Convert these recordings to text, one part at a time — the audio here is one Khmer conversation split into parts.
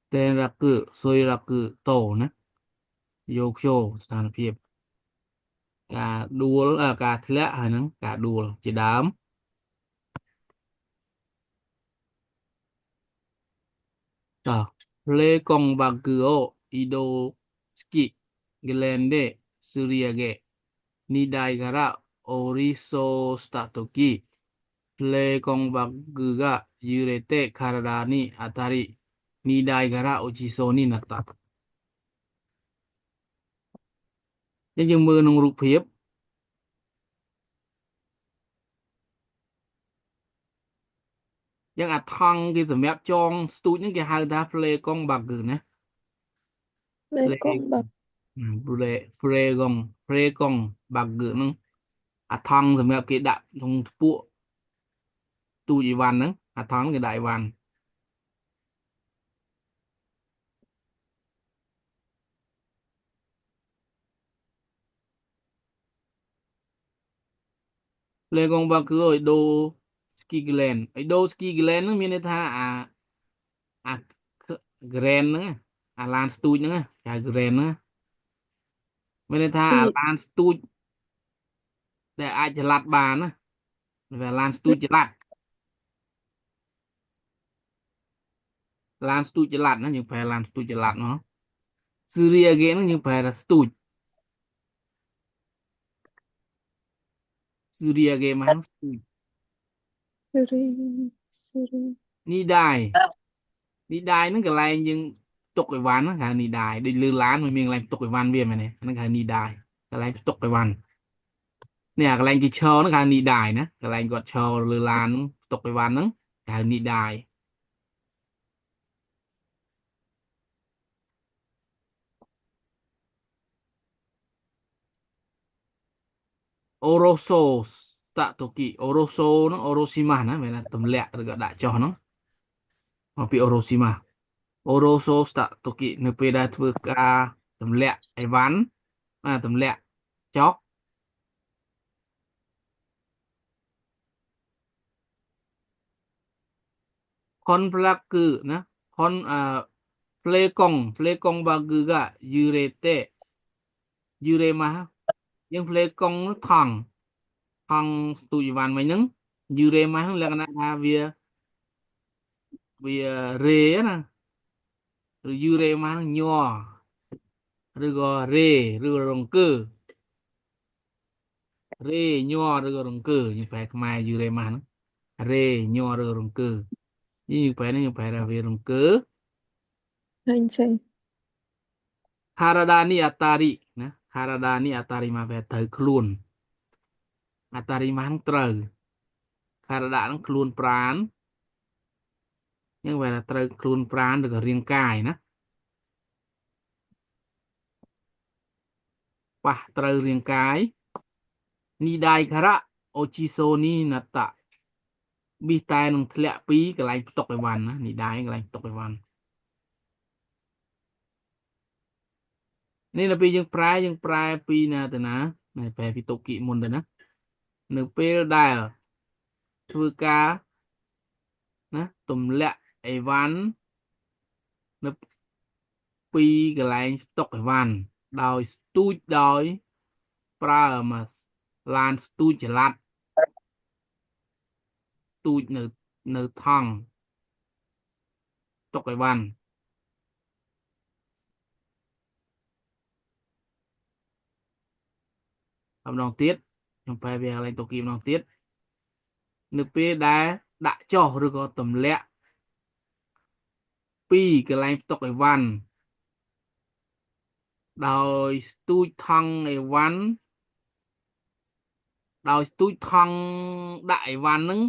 tên là cự xôi là cự tổ nè vô khô sản phiệp cả đua là cả thịa hay nắng cả đua chỉ đám tờ lê công bạc cự ô ido ski gelende suriage nidai gara oriso statoki lê công bạc cự ga yurete karada ni atari nidai gara uchiso ni nata nhưng dừng mưa nông rụp phiếpยังอัดทองกี่สำหรับจองสตูดยังกี่หาดาเฟลกองบักกือนะเฟล Lê Công Bạc. เฟลกองบักกือนึงอัดทองสำหรับกี่ดับตรงปุ๊ตูอีวันนึงอัดทองกี่ได้วันเฟลกองบักกือไอโดสกีแกลนไอโดสกีแกลนนึงมีในท่าอ่าแกรนนึงลานสตูดนึงจ่ายแกรนนึงมีในท่าThì ลานสตูดแต่อาจจะลัดบานนะเวลาลานสตูดจะลัดลานสตูดจะลัดนะยังแพ้ลานสตูดจะลัดเนาะ Syria ghé nó như phải là stụt Syria ghé mà hắn stụt Siri. ni đài nó cái này nhưng tục cái ván nó cái ni đài đi lừa lán mà mình làm tục cái ván bia mà này nó cái ni đài cái này tục cái ván nè cái này cái chờ nó cái ni đài nè cái này gọi chờ lừa lán tục cái ván nó cái ni đài Oroso Statoki Oroso nó Oroshima nó vậy là tầm lẹ được gọi đại cho nó mà bị Oroshima Oroso Statoki nơi bây giờ vừa cả tầm lẹ cái ván tầm lẹ chót con plaku na con plekong baguga yurete yure mah nhưng plekong nó thằng thằng tụi văn mấy nứng yure mah là cái nào vía vía re á nè rồi yure mah nó nhỏ rồi gọi re rồi rong cơ re nhỏ rồi gọi rong cơ như phải mai yure mah nó re nhỏ rồi rong cơ như phải là về rong cơ Hành trình. Haradani Atari ណា Haradani Atari មកបែបត្រូវខ្លួន Atari មកហ្នឹងត្រូវ Harada ហ្នឹងខ្លួនប្រាណអញ្ចឹងបែរថាត្រូវខ្លួនប្រាណឬក៏រាងកាយណាប៉ះត្រូវរាងកាយ Nidai Kara Ochiso ni Nata ប៊ីតែនឹងធ្លាក់ពីកន្លែងផ្ទុកអីវ៉ាន់ណា Nidai កន្លែងផ្ទុកអីវ៉ាន់នេះនៅពេលយើងប្រែពីណាទៅណាប្រែពីតុគិមុនទៅណានៅពេលដែលធ្វើការណាទម្លាក់អីវ៉ាន់នៅពីកន្លែងស្តុកអីវ៉ាន់ដោយស្ទូចដោយប្រើមកឡានស្ទូចចល័តស្ទូចនៅថង់តុកអីវ៉ាន់ម្ដងទៀតខ្ញុំបែរវាកន្លែងតុកីម្ដងទៀតនៅពេលដែលដាក់ចុះឬក៏ទម្លាក់ពីកន្លែងផ្ទុកអីវ៉ាន់ដោយស្ទូចថង់អីវ៉ាន់ដោយស្ទូចថង់ដាក់អីវ៉ាន់ហ្នឹង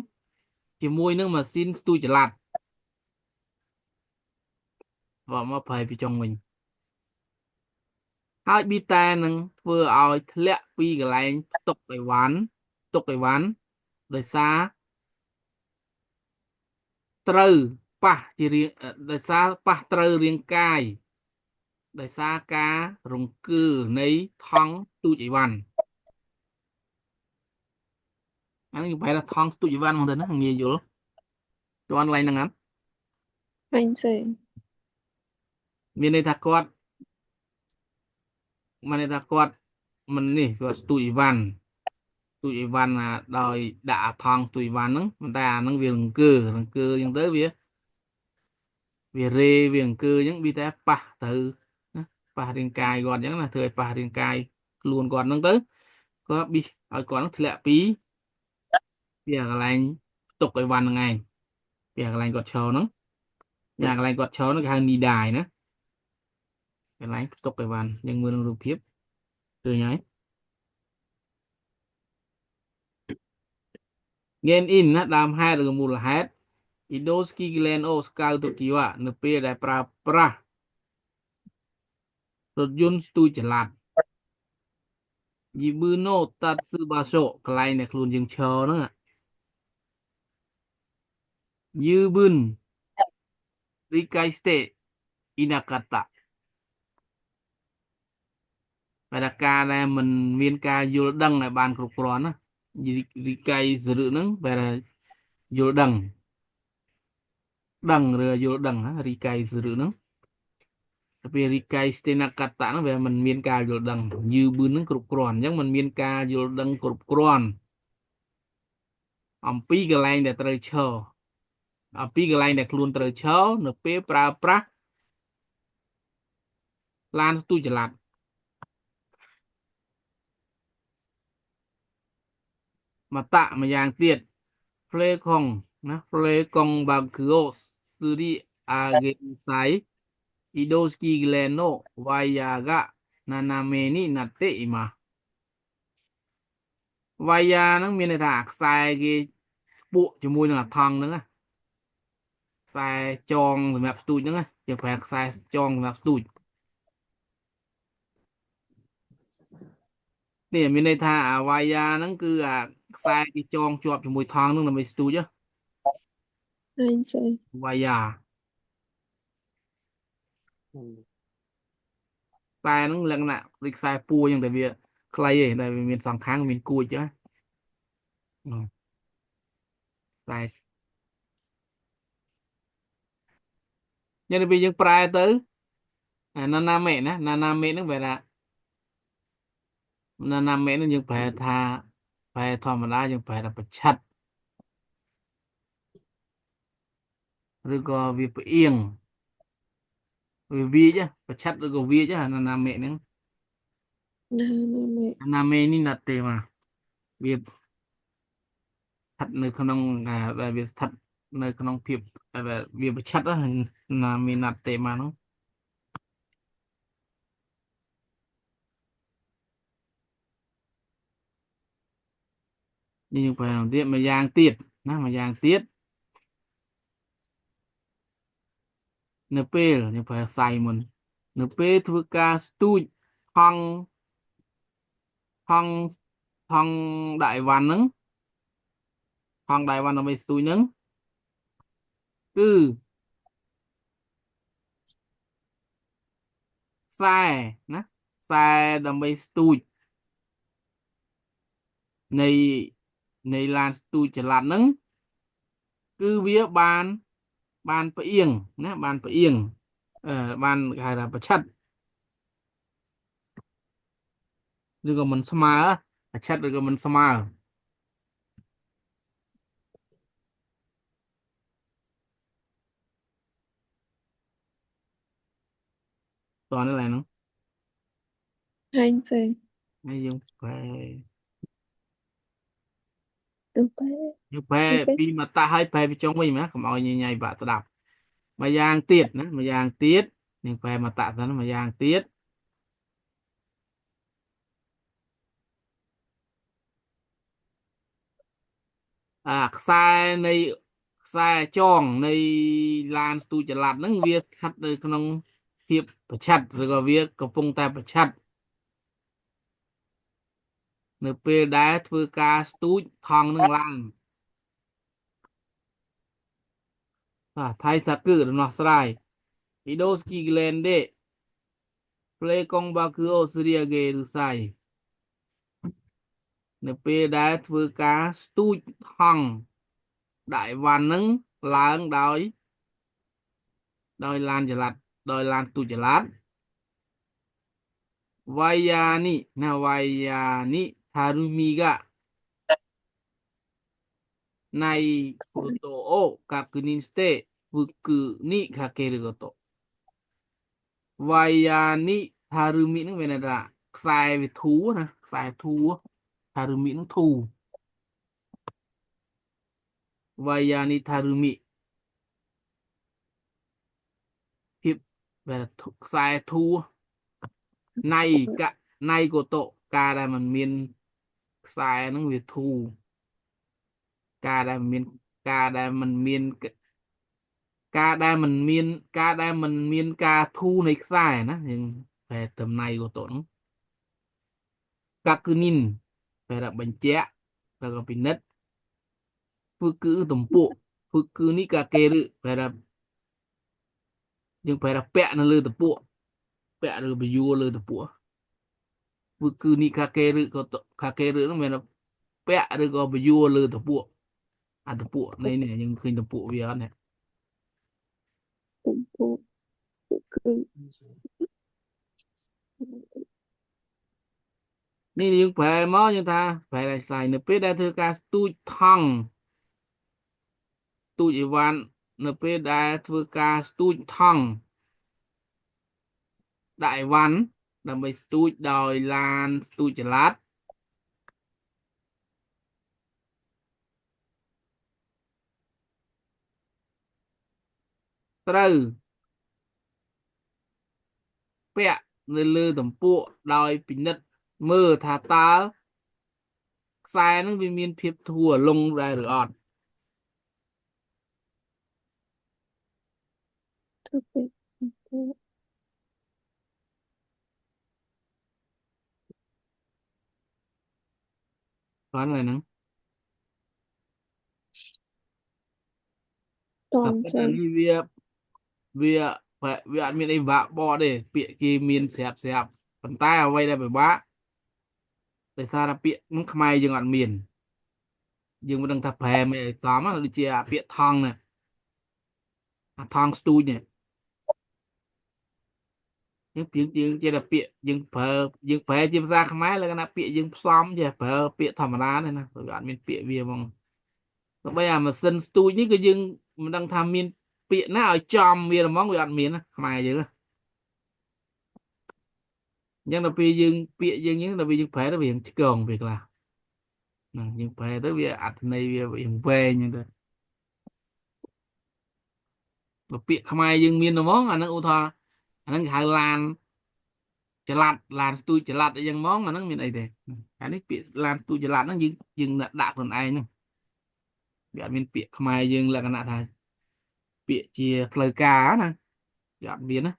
ជាមួយនឹងម៉ាស៊ីនស្ទូចចល័តមកប្រែពីចុងវិញហើយប៊ីតានឹងធ្វើឲ្យធ្លាក់ពីកន្លែងផ្ទុកអីវ៉ាន់ដោយសារត្រូវប៉ះជារាងដោយសារប៉ះត្រូវរាងកាយដោយសារការរង្គើនៃថង់ទូចអីវ៉ាន់អានេះបែរថាថង់ស្ទូចអីវ៉ាន់ហ្មងទៅណាងាយយល់ជន់ឡើងហ្នឹងអត់ Hành trình. មានន័យថាគាត់មានន័យថាគាត់មិននេះគាត់ស្ទូចអីវ៉ាន់ស្ទូចអីវ៉ាន់ដោយដាក់អាថងស្ទូចអីវ៉ាន់ហ្នឹងប៉ុន្តែអាហ្នឹងវារង្គើអញ្ចឹងទៅវារេវាអង្គើអញ្ចឹងវាតែប៉ះទៅណាប៉ះរាងកាយគាត់អញ្ចឹងណាធ្វើឲ្យប៉ះរាងកាយខ្លួនគាត់ហ្នឹងទៅគាត់ប៊ីសឲ្យគាត់ហ្នឹងធ្លាក់ពីកន្លែងផ្ទុកអីវ៉ាន់ហ្នឹងឯងពីកន្លែងគាត់ឈរហ្នឹងយ៉ាងកន្លែងគាត់ឈរហ្នឹងគេហៅនីដាយណាកន្លែងផ្ទុកអីវ៉ាន់យើងមើលក្នុងរូបភាពឃើញហើយ gain in ណាដើមហេតុឬមូលហេតុ Idoski Gleno ស្កៅទៅគីវនៅពេលដែលប្រើប្រាស់រថយន្តស្ទូចចល័តយីប៊ឺណូតាត់ស៊ឺបាសូកន្លែងដែលខ្លួនយើងឈរហ្នឹងយឺប៊ឺនរីកៃស្តេអ៊ីណាកាតាបែរការដែលមិនមានការយល់ដឹងឲ្យបានគ្រប់គ្រាន់ណារីកៃសរឹហ្នឹងបែរយល់ដឹងឬយល់ដឹងណារីកៃសរឹហ្នឹងតែពេលរីកៃស្តេណាកាតាហ្នឹងវាមិនមានការយល់ដឹងយឺប៊ឺនហ្នឹងគ្រប់គ្រាន់អញ្ចឹងมันមានការយល់ដឹងគ្រប់គ្រាន់អំពីកន្លែងដែលត្រូវឈរអំពីកន្លែងដែលខ្លួនត្រូវឈរនៅពេលប្រើប្រាស់ឡានស្ទូចចល័តម្តម្យ៉ាងទៀត Play ខុងណា Play កុងបាគូសគឺរីអាហ្គេសៃអ៊ីដូស្គីក្លែណូវ៉ាយ៉ាហ្កាណាណាមេនីណាតេអ៊ីម៉ាវ៉ាយ៉ាហ្នឹងមានន័យថាខ្សែគេពួកជាមួយនឹងអាថង់ហ្នឹងណាខ្សែចងសម្រាប់ស្ទូចហ្នឹងណាយើងប្រើខ្សែចងសម្រាប់ស្ទូចនេះមានន័យថាអាវ៉ាយ៉ាហ្នឹងគឺអាខ្សែគេចងជាប់ជាមួយថង់ហ្នឹងដើម្បីស្ទូចAnh sẽ វ៉ាយ៉ាខ្សែហ្នឹងលក្ខណៈដូចខ្សែពួរអញ្ចឹងតែវាខ្លីឯងតែវាមានសងខាងមានគួចចឹងខ្សែយ៉ាងនេះពេលយើងប្រែទៅណាណាមេណាណាណាមេហ្នឹងបែរថាណាណាមេហ្នឹងយើងប្រែថាប្រែធម្មតាយើងប្រែថាប្រឆិតឬក៏វាផ្អៀងវាវាចប្រឆិតឬក៏វាចណាណាមេហ្នឹង là mẹ ណាមេនេះណាត់ទេមកវាស្ថិតនៅក្នុងដែលវាស្ថិតនៅក្នុងភាពដែលវាប្រឆិតណាមេណាត់ទេមកហ្នឹងនេះយើងប្រែទៀតម្យ៉ាងទៀតណាម្យ៉ាងទៀតនៅពេលយើងប្រែផ្សាយមុននៅពេលធ្វើការស្ទូចហង់ហង់ហង់ដាក់អីវ៉ាន់ហ្នឹងហង់ដាក់អីវ៉ាន់ដើម្បីស្ទូចហ្នឹងគឺខ្សែណាខ្សែដើម្បីស្ទូចនៃនៃឡានស្ទូចចល័តហ្នឹងគឺវាបានផ្អៀងណាបានផ្អៀងបានគេហៅថាប្រឆិតឬក៏មិនស្មើប្រឆិតឬក៏មិនស្មើតោះនេះឡើយហ្នឹង anh sẽ ហើយយើងប្រែ được bé យើងប្រែ được bé ពីមកតាឲ្យប្រែពីចុងវិញណាកុំឲ្យញញ៉ៃបាក់ស្ដាប់មួយយ៉ាងទៀតណាមួយយ៉ាងទៀតយើងប្រែមកតាទៅមួយយ៉ាងទៀតខ្សែនៃខ្សែចងនៃឡានស្ទូចចល័តហ្នឹងវាស្ថិតនៅក្នុងភាពប្រឆិតឬក៏វាកំពុងតែប្រឆិតនៅពេលដែលធ្វើការស្ទូចថង់នឹងឡើងថៃសាគឺដំណោះស្រាយ Idoski Glende Play កុងបាគឺអូស្រីហ្គេឬសៃនៅពេលដែលធ្វើការស្ទូចថង់ដាក់អីវ៉ាន់ហ្នឹងឡើងដោយឡានចល័ត ដោយឡានស្ទូចចល័តវាយានីណាវាយានីថារុមីកាណៃហ្វូតូអូកាគនីនស្តេហ្វឹកនីខាកេរកតវាយានីថារុមីនឹងមានន័យថាខ្សែវាធូរណាខ្សែធូរថារុមីនឹងធូរវាយានីថារុមីភាពแบบខ្សែធូរណៃកណៃកតការដែលมันមានខ្សែហ្នឹងវាធូរការដែលមានការដែលมันមានការដែលมันមានការដែលมันមានការធូរនៃខ្សែណាយើងប្រែតំណៃកតហ្នឹងកាគឺនីនប្រែថាបញ្ជាក់แล้วก็ពិនិត្យធ្វើគឺទំពក់ធ្វើគឺនេះកាកេរប្រែថាយើងប្រែថាពាក់នៅលើទំពក់ពាក់ឬបយួរលើទំពក់ធ្វើគឺនេះកាកេរក៏កាកេរហ្នឹងមានពាក់ឬក៏បយួរលើទំពក់អាទំពក់នេះយើងឃើញទំពក់វាអត់នេះ ទំពក់គឺ នេះយើងប្រែមកយើងថាប្រែឲ្យស្អីនៅពេលដែលធ្វើការស្ទូចថង់ស្ទូចអីវ៉ាន់នៅពេលដែលធ្វើការស្ទូចថង់ដាក់អីវ៉ាន់ដើម្បីស្ទូចដោយឡានស្ទូចចល័តត្រូវពាក់នៅលើទំពក់ដោយពិនិត្យមើលថាតើខ្សែនឹងវាមានភាពធូរលុងដែរឬអត់ ធ្វើពេកទំពក់ បានហើយហ្នឹង ត តែ ន ប៉ុន្ ចេ តែ ញ នេះវាវាអត់មានអីពិបាកបកទេពាក្យគេមានស្រាប់ប៉ុន្តែអ្វីដែលពិបាកដោយសារតែពាក្យហ្នឹងខ្មែរយើងអត់មានយើងមិនដឹងថាប្រែមិនឲ្យសមណាដូចជាអាពាក្យថង់ណាអាថង់ស្ទូចនេះយើងជាតែពាក្យយើងប្រែជាភាសាខ្មែរលក្ខណៈពាក្យយើងផ្សំជាប្រើពាក្យធម្មតាទេណាព្រោះវាអត់មានពាក្យវាហ្មងទៅបីអាម៉ាស៊ីនស្ទូចនេះក៏យើងមិនដឹងថាមានពាក្យណាឲ្យចំវាហ្មងវាអត់មានណាខ្មែរយើងណាអញ្ចឹងដល់ពេលយើងពាក្យយើងហ្នឹងដល់ពេលយើងប្រែទៅវាឆ្កងវាខ្លះណាយើងប្រែទៅវាអត្ថន័យវាវែងអញ្ចឹងទៅបើពាក្យខ្មែរយើងមានហ្មងអាហ្នឹងឧទាហរណ៍អាហ្នឹងគេហៅឡានចល័តឡានស្ទូចចល័តអីចឹងហ្មងអាហ្នឹងមានអីទេអានេះពាក្យឡានស្ទូចចល័តហ្នឹងយើងដាក់ខ្លួនឯងហ្នឹងវាអត់មានពាក្យខ្មែរយើងលក្ខណៈថាពាក្យជាផ្លូវការណាវាអត់មានណា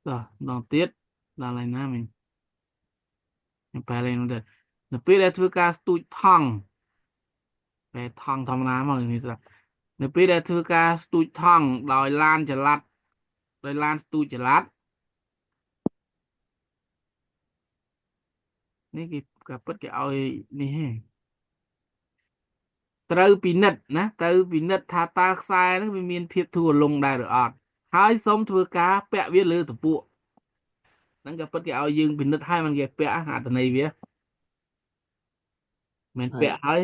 តោះម្ដងទៀតដល់ហើយណាមិញខ្ញុំបែរលេងនោះទៀតនៅពេលដែលធ្វើការស្ទូចថង់បែរថង់ធម្មតាមកនេះស្រាប់នៅពេលដែលធ្វើការស្ទូចថង់ដោយឡានចល័តដោយឡានស្ទូចចល័តនេះគេក៏ពិតគេឲ្យនេះហេត្រូវពិនិត្យណាត្រូវពិនិត្យថាតើខ្សែហ្នឹងវាមានភាពធូររលុងដែរឬអត់ហើយសូមធ្វើការពាក់វាលើទំពក់ហ្នឹងក៏ពិតគេឲ្យយើងពិនិត្យឲ្យមិនគេពាក់អត្ថន័យវាមិនពាក់ហើយ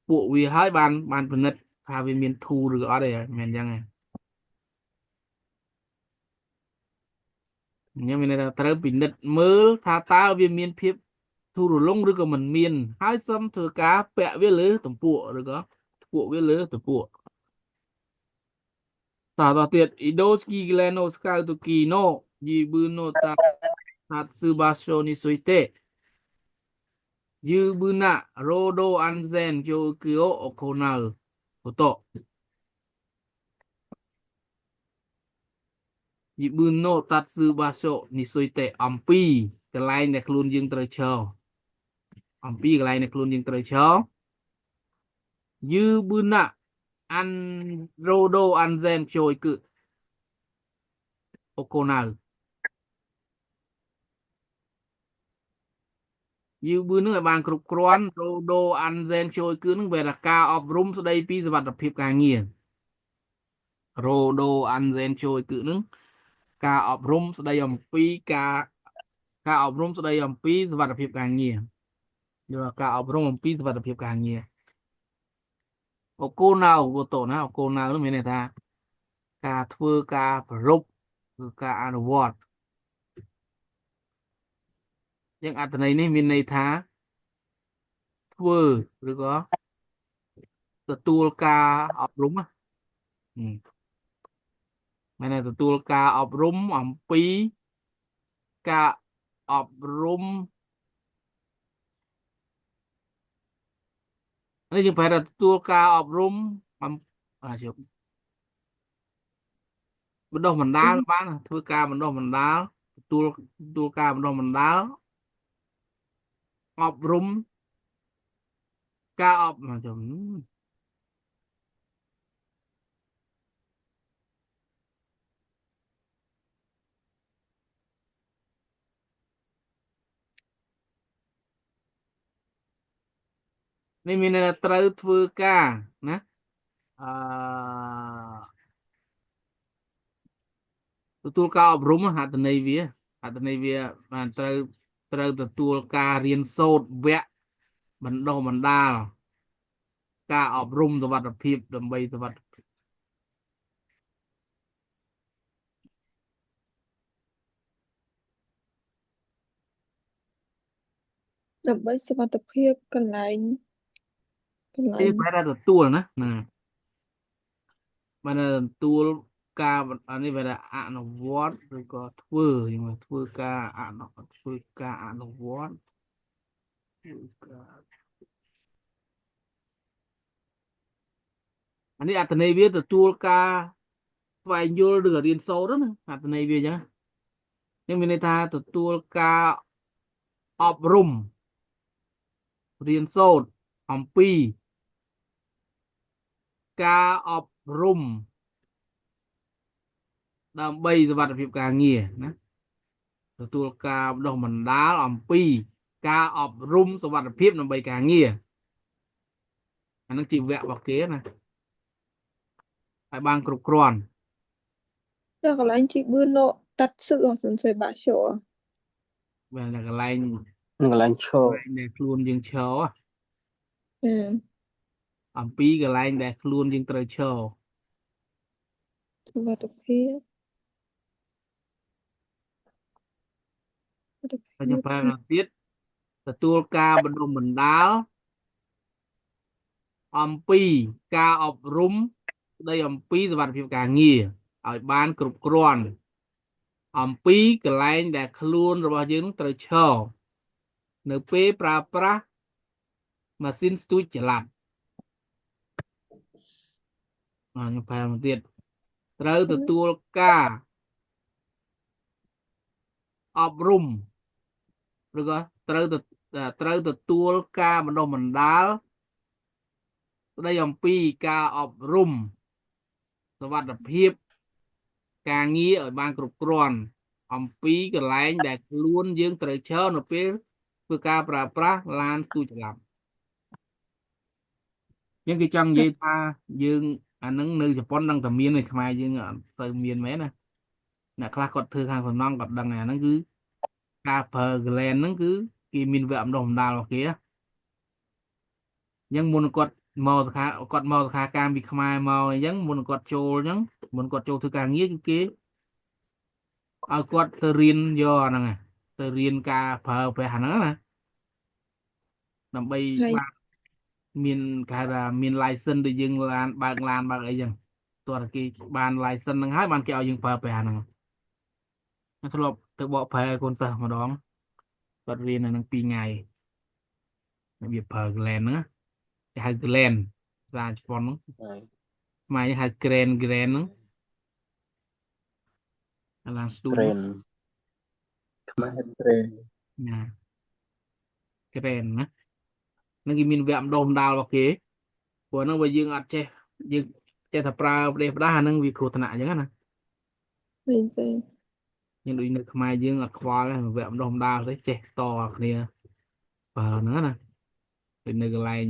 ពួកវាហើយបានពិនិត្យថាវាមានធូរឬអត់ទេមិនអញ្ចឹងទេអញ្ចឹងមានន័យថាត្រូវពិនិត្យមើលថាតើវាមានភាពធូររលុងឬក៏មិនមានហើយសូមធ្វើការពាក់វាលើទំពក់ឬក៏ពួកវាលើទំពក់តទៀត Idoski Gleno Skautuki no Yibu no Tatsubashi ni Suite Yubuna Rodo Anzen Kyokyo Okonau ことយីប៊ឺណូតាត់ស៊ឺបាសូនេះសុយតេអំពីកន្លែងដែលខ្លួនយើងត្រូវឈរអំពីកន្លែងដែលខ្លួនយើងត្រូវឈរយឺប៊ឺណាអាន់រ៉ូដូអាន់ហ្សែនជួយគឺអូកូណៅ យើងបឿននឹងឲ្យបានគ្រប់គ្រាន់ដូអានសែនជួយគឺនឹងវាថាការអប់រំស្ដីពីសុវត្ថិភាពការងាររ៉ូដូអានសែនជួយគឺនឹងការអប់រំស្ដីអំពីការអប់រំស្ដីអំពីសុវត្ថិភាពការងារយកការអប់រំអំពីសុវត្ថិភាពការងារអូកូណៅអូតូណាអូកូណៅនោះមានន័យថាការធ្វើការប្ររពឬការអនុវត្តយ៉ាងអត្ថន័យនេះមានន័យថាធ្វើឬក៏ទទួលការអប់រំណាមានន័យទទួលការអប់រំអំពីការអប់រំនេះយើងប្រែថាទទួលការអប់រំអំជប់បណ្ដុះបណ្ដាលបានធ្វើការបណ្ដុះបណ្ដាលទទួលការបណ្ដុះបណ្ដាលអប់រំការអប់ជប់នេះមានន័យថាត្រូវធ្វើការណាអឺទទួលការអប់រំអត្ថន័យវាបានត្រូវទទួលការរៀនសូត្រវគ្គបណ្ដុះបណ្ដាលការអប់រំសុវត្ថិភាពដើម្បីសុវត្ថិភាព ដើម្បីសុវត្ថិភាពកន្លែងនេះបែរថាទទួលណាបានទទួលការអានេះបែរថាអនុវត្តឬក៏ធ្វើយ៉ាងម៉េចធ្វើការអនុវត្តធ្វើការអានេះអត្ថន័យវាទទួលការស្វែងយល់ឬក៏រៀនសូត្រណាអត្ថន័យវាអញ្ចឹងមានន័យថាទទួលការអប់រំរៀនសូត្រអំពីការអប់រំដើម្បីសុវត្ថិភាពការងារណាទទួលការបណ្ដុះបណ្ដាលអំពីការអប់រំសុវត្ថិភាពដើម្បីការងារអានឹងជីវៈរបស់គេណាឲ្យបានគ្រប់គ្រាន់ Chắc là anh chị bươn lộ đặt sự ở trên xe bả chỗ បានតែកន្លែង នឹងកន្លែងឈរ ដែលខ្លួនយើងឈរ ừ. អំពីកន្លែងដែលខ្លួនយើងត្រូវឈរ សុវត្ថិភាពសុវត្ថិភាព ហើយខ្ញុំប្រើម្ដងទៀតទទួលការបណ្ដុះបណ្ដាលអំពីការអប់រំស្ដីអំពីសុវត្ថិភាពការងារឲ្យបានគ្រប់គ្រាន់អំពីកន្លែងដែលខ្លួនរបស់យើងត្រូវឈរនៅពេលប្រើប្រាស់ម៉ាស៊ីនស្ទូចចល័តខ្ញុំប្រើមកទៀតត្រូវទទួលការអប់រំឬក៏ត្រូវទទួលការបណ្ដុះបណ្ដាលស្ដីអំពីការអប់រំសុវត្ថិភាពការងារឲ្យបានគ្រប់គ្រាន់អំពីកន្លែងដែលខ្លួនយើងត្រូវឈរនៅពេលធ្វើការប្រើប្រាស់ឡានស្ទូចចល័តយើងគេចង់និយាយថាយើងអានឹងនៅជប៉ុនដឹងតែមាននៅខ្មែរយើងអត់ទៅមានមែនណាអ្នកខ្លះគាត់ធ្វើខាងសំណង់គាត់ដឹងអាហ្នឹងគឺការប្រើ Glen ហ្នឹងគឺគេមានវគ្គបណ្ដុះបណ្ដាលរបស់គេអញ្ចឹងមុនគាត់មកសិក្ខាកាមពីខ្មែរមកអញ្ចឹងមុនគាត់ចូលអញ្ចឹងមុនគាត់ចូលធ្វើការងារគឺគេឲ្យគាត់ទៅរៀនយកអាហ្នឹងទៅរៀនការប្រើប្រាស់អាហ្នឹងណាដើម្បី hay បានមានគេហៅថាមាន license ដូចយើងឡានបើកអីចឹងតើគេបាន license ហ្នឹងហើយបានគេឲ្យយើងប្រើប្រាស់អាហ្នឹងខ្ញុំធ្លាប់ទៅបកប្រែឲ្យកូនសិស្សម្ដងគាត់រៀនអាហ្នឹង2ថ្ងៃរបៀបប្រើ Glen ហ្នឹងគេហៅ Glen ភាសាជប៉ុនហ្នឹង ហើយ ខ្មែរហៅ Grand ហ្នឹងអាឡានស្ទូច ត្រេនខ្មែរត្រេន ណា Grand ណានឹងគេមានវគ្គបណ្ដុះបណ្ដាលរបស់គេព្រោះហ្នឹងបើយើងអត់ចេះយើងចេះតែប្រើប្រទេសផ្ដាស់អាហ្នឹងវាគ្រោះថ្នាក់អញ្ចឹងណា mình về យើងដូចនៅខ្មែរយើងអត់ខ្វល់ទេវគ្គបណ្ដុះបណ្ដាលទេចេះតគ្នា phờ nữa nè thì nơi cái lại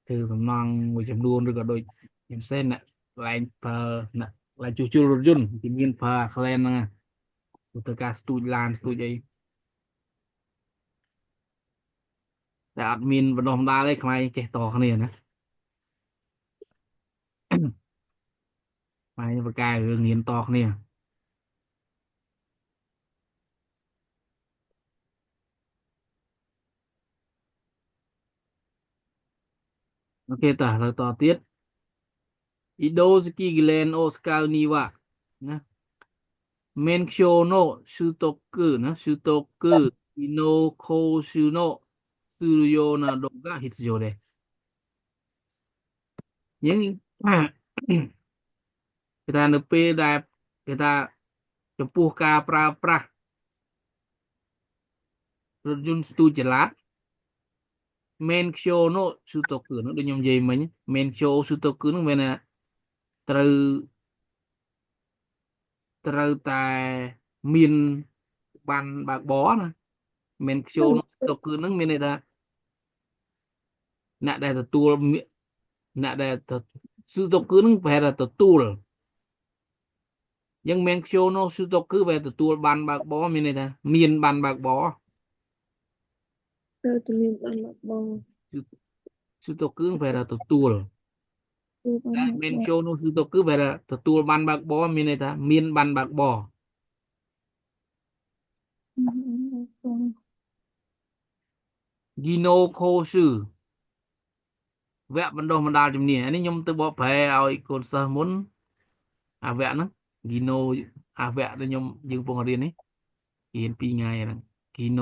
từ tầm non một chấm đuôn rồi có đôi chấm sen nè lại phờ nè lại chu chu rồi run thì miền phờ klen nè từ cả stui lan stui đâyแต่อัดมินบดอมดาเลยใครเจต่อคะแนนนะไปประกายเรื่องเรียนต่อคะแนนโอเคต่อเราต่อติดอิโดสกิกเลนโอสกานีวะนะเมนโชโนชูโตกุนะชูโตกุอิโนโคชูโนするようなどが必要で những người ta nộp đẹp người ta chụp pu ca pra pra rồi jun stu jelat men show nó su to cứ nó được nhầm gì mình men show su to cứ nó bên là từ từ tại miền ban bạc bó nè men show nó su to cứ nó bên này ta nãy đây là tour nãy đây là su to cứ nó phải là tour nhưng men show nó su to cứ về tour ban bạc bó bên này ta miền ban bạc bó Rồi tụi mình ăn bạc bò. su to cứ nó phải là tour Tụi ăn bạc men bò. show nó su to cứ về là tour ban bạc bó bên này ta miền ban bạc bó Ăn bạc bò. Gino โคชื่อแวะบรรดาบรรดาจุดนี้อันนี้ยมตัวบอกแพ้เอาอีกคนสมุนแวะนะกิโนแวะแล้วยมยืงปงเรียนนี่เห็นปีไงนะกิโ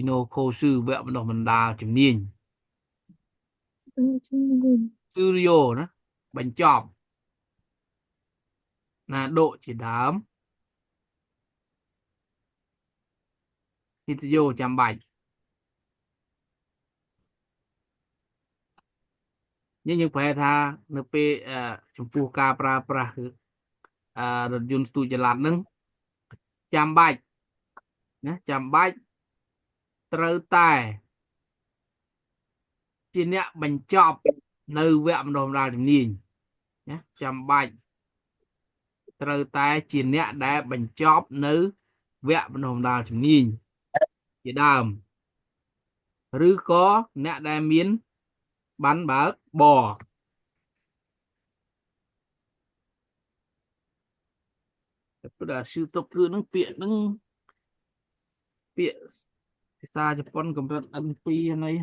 นโคชื่อแวะบรรดาบรรดาจุดนี้ Ăn chung mình. สตูดิโอนะบรรจบนะโดchỉ đám สตูดิโอจำใบnhưng phải tha np chụpปูกาปลาปลาคือรถยนต์สตูจลัดนึงจำใบนะจำใบត្រូវតែជាអ្នកបញ្ចប់នៅវគ្គបណ្ដុះបណ្ដាលជំនាញណាចាំបាច់ត្រូវតែជាអ្នកដែលបញ្ចប់នៅវគ្គបណ្ដុះបណ្ដាលជំនាញជាដើមឬក៏អ្នកដែលមានបានបើកបព្រោះชื่อตกคือនឹងពាក្យនឹងពាក្យភាសាជប៉ុនកម្រិត N2 ហ្នឹង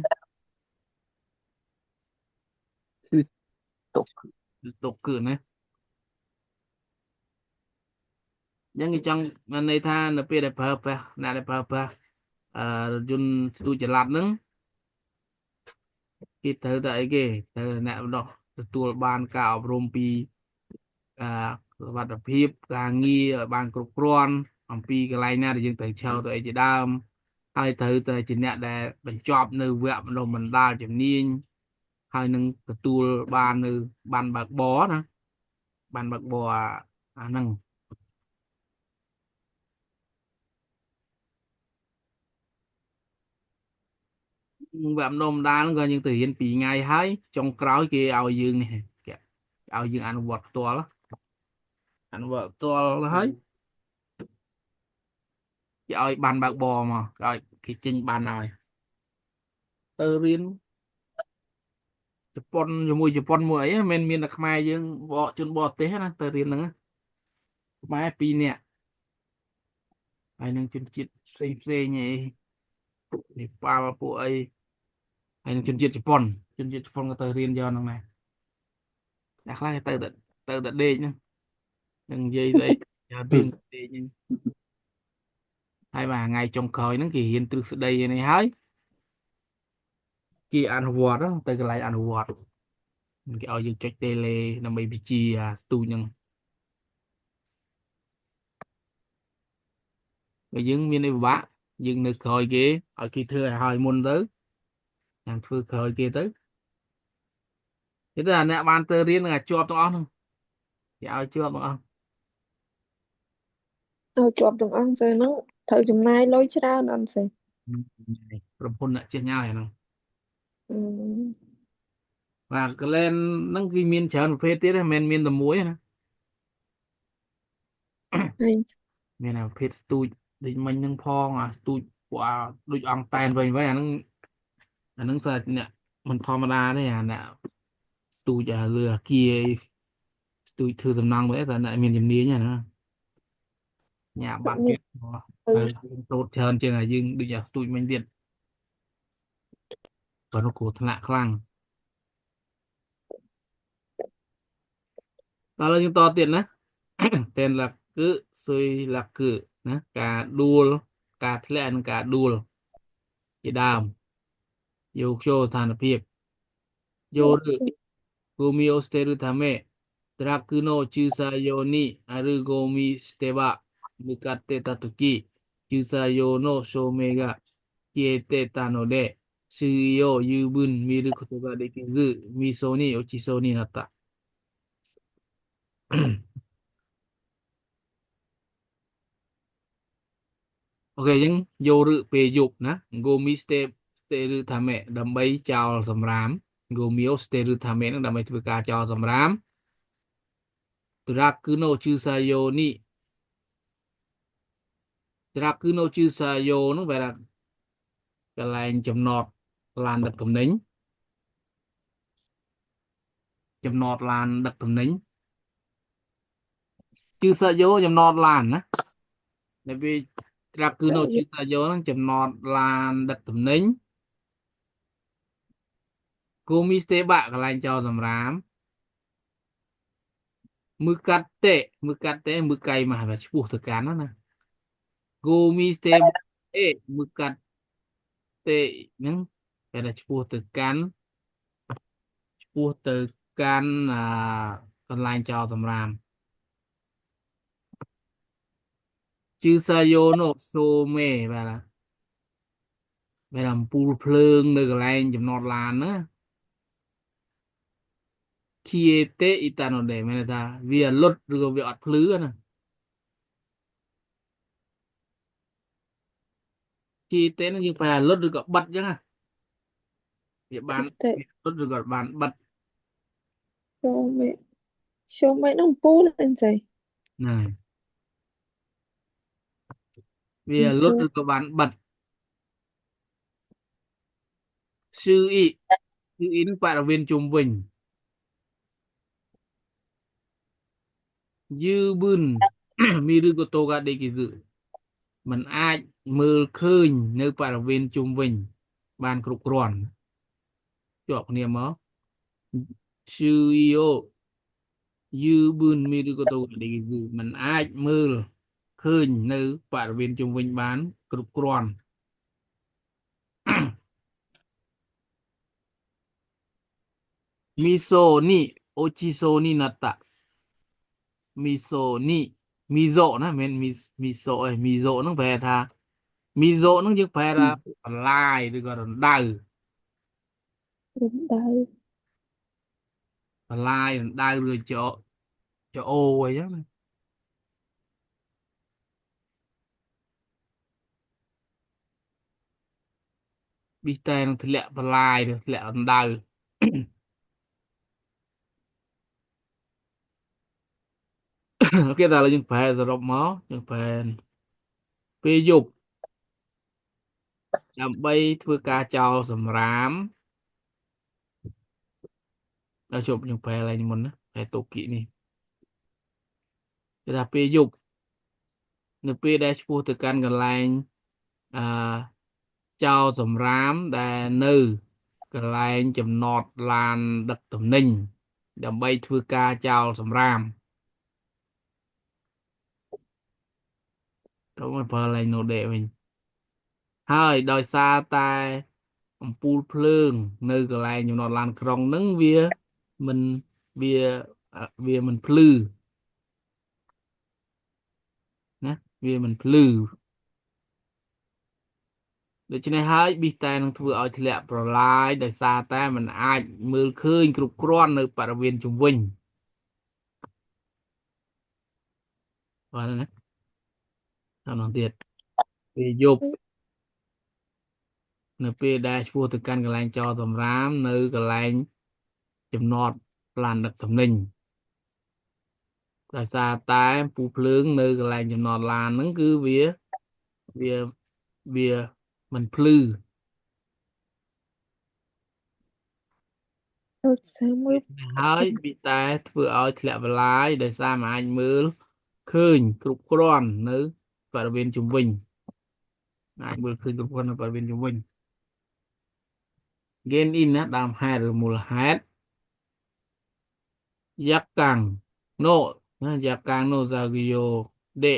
tục ตกគឺណាយ៉ាងគេចង់ន័យថានៅពេលដែលប្រើប្រាស់អ្នកដែលប្រើប្រាស់រថយន្តស្ទូចល័តហ្នឹងគេត្រូវតែអីគេត្រូវអ្នកបណ្ដោះទទួលបានការអប់រំពីសុវត្ថិភាពការងារឲ្យបានគ្រប់គ្រាន់អំពីកន្លែងណាដែលយើងត្រូវឆៅទៅអីជាដើមហើយត្រូវតែជាអ្នកដែលបញ្ចប់នៅវគ្គបណ្ដុះបណ្ដាលជំនាញហើយនឹងទទួលបាននៅបានបើកបរណាបានបើកបរអាហ្នឹងវគ្គបណ្ដុះបណ្ដាលហ្នឹងក៏យើងទៅរៀន2ថ្ងៃហើយចុងក្រោយគេឲ្យយើងនេះគេឲ្យយើងអនុវត្តផ្ទាល់អនុវត្តផ្ទាល់ហើយគេឲ្យបានបើកបរមកគេឲ្យគេចេញបានឲ្យទៅរៀនជប៉ុនជាមួយជប៉ុនមួយអីមិនមានតែខ្មែរយើងបកជនបរទេសណាទៅរៀនហ្នឹងខ្មែរ2នាក់ហើយនឹងជនជាតិផ្សេងផ្សេងអីនេប៉ាល់ពួកអីហើយនឹងជនជាតិជប៉ុនក៏ទៅរៀនយកហ្នឹងដែរអ្នកខ្លះទៅតែដេកហ្នឹងនឹងនិយាយស្អីចាំរៀនដេកហ្នឹងហើយបាទថ្ងៃចុងក្រោយហ្នឹងគេរៀនទ្រឹស្ដីនេះហើយគេអនុវត្តទៅកន្លែងអនុវត្តគេឲ្យយើងចុចតេលេដើម្បីបញ្ជាស្ទូចហ្នឹងបើយើងមានអីពិបាកយើងនៅក្រោយគេឲ្យគេធ្វើឲ្យហើយមុនទៅចាំធ្វើក្រោយគេទៅគេទៅអាអ្នកបានទៅរៀននឹងជាប់ទាំងអស់ហ្នឹងគេឲ្យជាប់ទាំងអស់ Rồi chọp từng ăn rồi nó thử chùm nay lối ra ăn gì ប្រពន្ធអ្នកចេះញ៉ាយហ្នឹង Ừ. បាទកលែនហ្នឹងគឺមានច្រើនប្រភេទទៀតហ្នឹងមិនមែនមានតែមួយទេណា Hay. មានតែប្រភេទស្ទូចដូចមិញហ្នឹងផងអាស្ទូចពួកអាដូចអង្តែនវិញអាហ្នឹងសាច់អ្នកមិនធម្មតាទេអាអ្នកស្ទូចអាលើអាគារស្ទូចធ្វើសំណង់វិញតែអ្នកមានជំនាញណាញ៉ាំ Tự បាត់ nhiên. ទៀតហើយ Ừ. យើងតូតច្រើនជាងអាយើងដូចអាស្ទូចមិញទៀតបើនោះគ្រោះថ្នាក់ខ្លាំងដល់ហើយយើងតទៀតណា tên là cứ suy là cựណាការដួលការធ្លាក់និងការដួលជាដើមយកចូលស្ថានភាពយ Dạ. ល់ឬ Gomio Sterutame Drakuno Chusayoni Arugomi Steba Mukate Tatuki Chusayo no Shomega Kiete Tanode Suyo Yubun Miru Koto ga Dekizu Miso ni Ochiso ni Natta ok អញ្ចឹងយកឬពេលយប់ណា Gomi stay ឬថាម៉េដើម្បីចោលសម្រាម Gomio stay ឬថាម៉េហ្នឹងដើម្បីធ្វើការចោលសម្រាម Drakuno Chusayo ni Drakuno Chusayo ហ្នឹងបែរថាកន្លែងចំណតឡានដឹកទំនិញចំណតឡានដឹកទំនិញ Chusayo ចំណតឡានណានៅពេល Drakuno Dạ. Chusayo ហ្នឹងចំណតឡានដឹកទំនិញ Gomi stay បាក់កន្លែងចោលសម្រាម Mukate มือไกลมาแบบឈ្មោះទៅកាន់ណា Gomi stay Mukate ហ្នឹងគេថាឈ្មោះទៅកាន់ឈ្មោះទៅកាន់កន្លែងចោលសម្រាម Chusayo no Some បែរអំពូលភ្លើងនៅកន្លែងចំណតឡានណា Kiete Itanode មានន័យថាវាលុតឬក៏វាអត់ភ្លឺណា Kiete ហ្នឹងយើងប្រែលុតឬក៏បិទអញ្ចឹងណាវាបាន Thế. លុតឬក៏បានបិទ Show mẹ. Show mẹ nó bố lên gì. ហ្នឹងហើយវា Ừ. លុតឬក៏បានបិទ Sư y នឹងបរិវេណជុំវិញយឺប៊ឺន មីឬក៏តូកាដេគីគឺมันអាចមើលឃើញនៅបរិវេណជុំវិញបានគ្រប់គ្រាន់ជាប់គ្នាមកឈឺយោយឺប៊ឺនមីឬក៏តូកាដេគីគឺมันអាចមើលឃើញនៅបរិវេណជុំវិញបានគ្រប់គ្រាន់ មីសូនេះអូជីសូនេះណាតាមីសូនេះមីโซណាមិនមែនមីโซអីមីโซហ្នឹងប្រែថាមីโซហ្នឹងយើងប្រែថាបន្លាយឬក៏រណ្ដៅ Đúng đấy. បន្លាយរណ្ដៅឬចអូអីចឹងណាប៊ីតែនឹងធ្លាក់បន្លាយឬធ្លាក់រណ្ដៅ អូខេតែឥឡូវយើងប្រែសរុបមកយើងប្រែពេលយប់ដើម្បីធ្វើការចោលសម្រាមដល់ជប់យើងប្រែឡើងមុនណាប្រែតូគីនេះគេថាពេលយប់នៅពេលដែលឆ្ពោះទៅកាន់កន្លែងអឺចោលសម្រាមដែលនៅកន្លែងចំណតឡានដឹកទំនិញដើម្បីធ្វើការចោលសម្រាមទៅមកប្រើឡើងណូដេវិញហើយដោយសារតែអំពូលភ្លើងនៅកន្លែងចំណតឡានក្រុងហ្នឹងមិនវាវាមិនភ្លឺណាវាមិនភ្លឺដូច្នេះហើយប៊ីតែនឹងធ្វើឲ្យធ្លាក់ប្រឡាយដោយសារតែมันអាចមើលឃើញគ្រប់គ្រាន់នៅបរិវេណជុំវិញបាទណាដល់នោះទៀតពេលយប់ នៅពេលដែលឈ្មោះទៅកាន់កន្លែងចោលសម្រាមនៅកន្លែងចំណតឡានដឹកទំនិញដោយសារតែពូភ្លើងនៅកន្លែងចំណតឡានហ្នឹងគឺវាវាមិនភ្លឺ Đột sáng mới ហើយវាតែធ្វើឲ្យធ្លាក់បន្លាយដោយសារមិនអាចមើលឃើញគ្រប់គ្រាន់នៅបរិវេណជុំវិញអាចមើលឃើញគ្រប់គ្រាន់នៅបរិវេណជុំវិញ gain in ណាដើមហេតុឬមូលហេតុ yakang no ណា yakang no zagyo de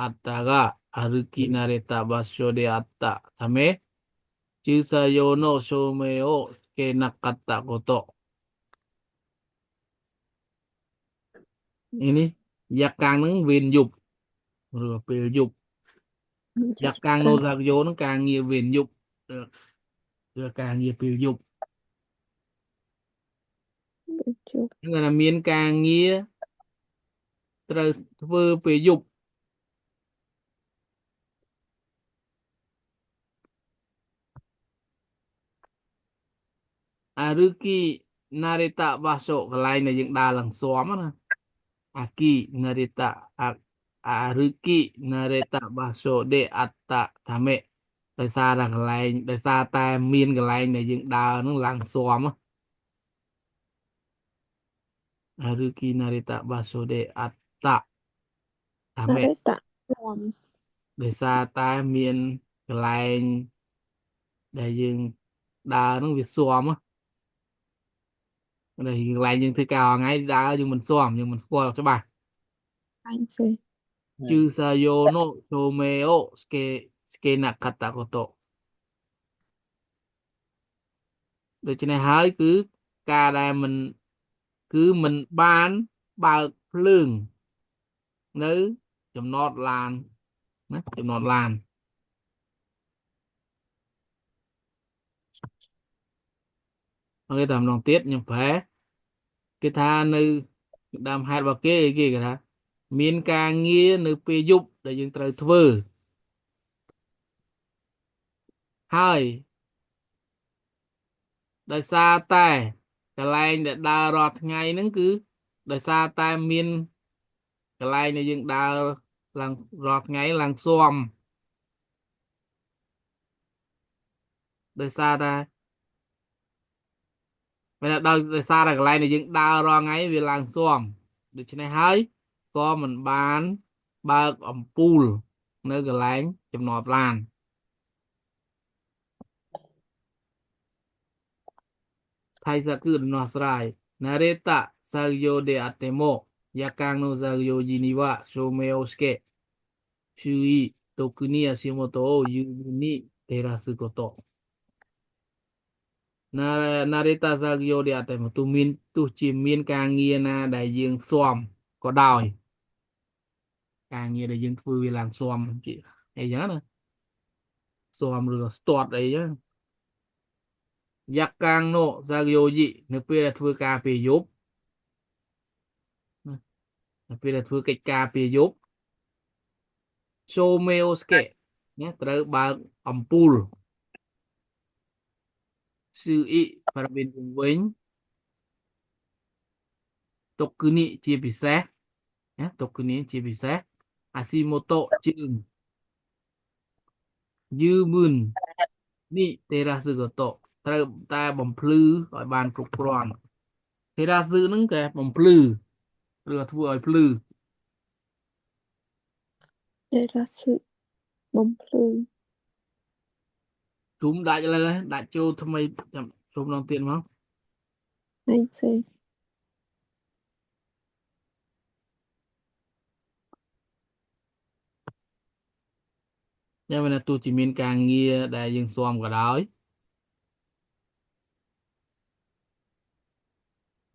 atta ga aruki nareta basho de atta tame chusayo no shome o sukenakatta koto ini yakang ហ្នឹងវេនយប់ឬពេលយប់ yakang no càng zagyo ហ្នឹងការងារវេនយប់ឬការងារពេលយប់ buổi chiều ហ្នឹងគឺថាមានការងារត្រូវធ្វើពេលយប់ Aruki narita baso កន្លែងដែលយើងដើរឡើងស៊ាំណា Aki narita Aruki narita baso de atta tame ដោយសារតែកន្លែងដោយសារតែមានកន្លែងដែលយើងដើរហ្នឹងឡើងស៊ាំណា Aruki narita baso de atta tame đấy tạ làm ដោយសារតែមានកន្លែងដែលយើងដើរហ្នឹងវាស៊ាំណា đâyកន្លែងយើងធ្វើការថ្ងៃដើរយើងមិនស៊ាំយើងមិនស្គាល់ច្បាស់ anh sẽ ជឺសាយោណូសូមេអូស្កេណាកាតាកូតូដូច្នេះហើយគឺការដែលមិនគឺមិនបានបើកភ្លើងនៅចំណតឡានណាចំណតឡានគេតាមម្ដងទៀតខ្ញុំប្រែគេថានៅដើមហេតុរបស់គេថាមានការងារនៅពេលយប់ដែលយើងត្រូវធ្វើហើយដោយសារតែកន្លែងដែលដើររាល់ថ្ងៃហ្នឹងគឺដោយសារតែមានកន្លែងដែលយើងដើរឡើងរាល់ថ្ងៃឡើងស៊ាំដោយសារតែមិនថាដោយសារតែកន្លែងដែលយើងដើររាល់ថ្ងៃវាឡើងស៊ាំដូច្នេះហើយក៏មិនបានបើកអំពូលនៅកន្លែងចំណតឡាន ថៃសាគឺដំណោះស្រាយ Nareta Sagyo de Atemo Yakang no Sagyo Jiniwa Shomeosuke Shui Tokuni Ashimoto o Yuzu ni Terasu Koto Nareta Sagyo de Atemo ទោះជាមានការងារណាដែលយើងស៊ាំក៏ដោយការងារដែលយើងធ្វើវាឡើងស៊ាំអីចឹងណាស៊ាំឬក៏ស្ទាត់អីចឹង Yakang no Sagyo Ji នៅពេលដែលធ្វើការពេលយប់នៅពេលដែលធ្វើកិច្ចការពេលយប់ Shomeosuke ណាត្រូវបើកអំពូលស៊ឺអ៊ីបរិវេណជុំវិញតុគឺនេះជាពិសេសណាតុគឺនេះជាពិសេសអាស៊ីម៉ូតូជើងយឺមឿននេះតេរ៉ាស៊ឺកូតូត្រូវតែបំភ្លឺឲ្យបានគ្រប់គ្រាន់តេរ៉ាស៊ឺហ្នឹងគេបំភ្លឺឬធ្វើឲ្យភ្លឺ để ra sự bóng phơi ជុំដាច់ឥឡូវហើយដាច់ចូលថ្មីចាំជុំម្ដងទៀតមក anh sẽ យ៉ាងណាទោះជាមានការងារដែលយើងស៊ាំក៏ដោយ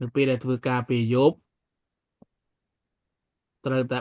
នៅពេលដែលធ្វើការពេលយប់ត្រូវតែ